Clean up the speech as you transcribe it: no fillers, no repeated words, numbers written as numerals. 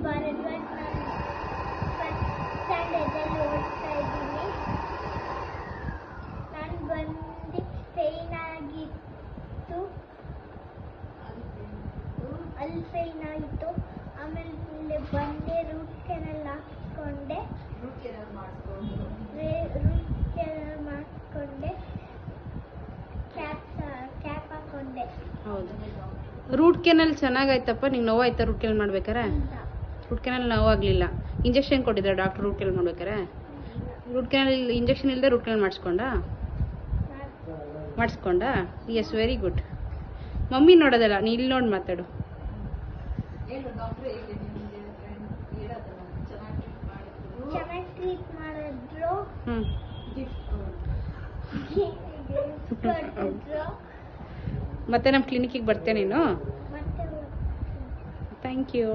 ಭಾರದ್ವಾಜ್. ನಾನು ಫಸ್ಟ್ ಸ್ಟ್ಯಾಂಡರ್ಡಲ್ಲಿ ಓದ್ತಾ ಇದ್ದೀನಿ. ನಾನು ಬಂದು ಪೇಯ್ನ್ ಆಗಿತ್ತು, ಅಲ್ಲಿ ಪೇಯ್ನ್ ಆಗಿತ್ತು. ಆಮೇಲೆ ಬಂದೆ ರೂಟ್ ಕೆನಲ್ ಹಾಕ್ಸ್ಕೊಂಡೆ. ರೂಟ್ ಕೆನಲ್ ಮಾಡಿಸ್ಕೊಂಡೆ, ಕ್ಯಾಪ್ ಹಾಕೊಂಡೆ. ಹೌದು, ರೂಟ್ ಕೆನಲ್ ಚೆನ್ನಾಗಾಯ್ತಪ್ಪ. ನಿಂಗೆ ನೋವಾಯ್ತಾ ರೂಟ್ ಕೆನಲ್ ಮಾಡ್ಬೇಕಾರೆ? ರೂಟ್ ಕೆನಲ್ ನೋವಾಗಲಿಲ್ಲ. ಇಂಜೆಕ್ಷನ್ ಕೊಟ್ಟಿದ್ದಾರೆ ಡಾಕ್ಟ್ರು ರೂಟ್ ಕೆನಲ್ ಮಾಡ್ಬೇಕಾರೆ? ರೂಟ್ ಕೆನಲ್ ಇಂಜೆಕ್ಷನ್ ಇಲ್ಲದೆ ರೂಟ್ ಕೆನಲ್ ಮಾಡಿಸ್ಕೊಂಡ? Yes, very good. ಮಮ್ಮಿ ನೋಡೋದಲ್ಲ, ನೀ ಇಲ್ಲಿ ನೋಡಿ ಮಾತಾಡು. ಚೆನ್ನಾಗಿ ಟ್ರೀಟ್ ಮಾಡಿದ್ರು. ಮತ್ತೆ ನಮ್ಮ ಕ್ಲಿನಿಕ್ಕಿಗೆ ಬರ್ತೇನೆ ನೀನು? ಮತ್ತೆ ಥ್ಯಾಂಕ್ ಯು.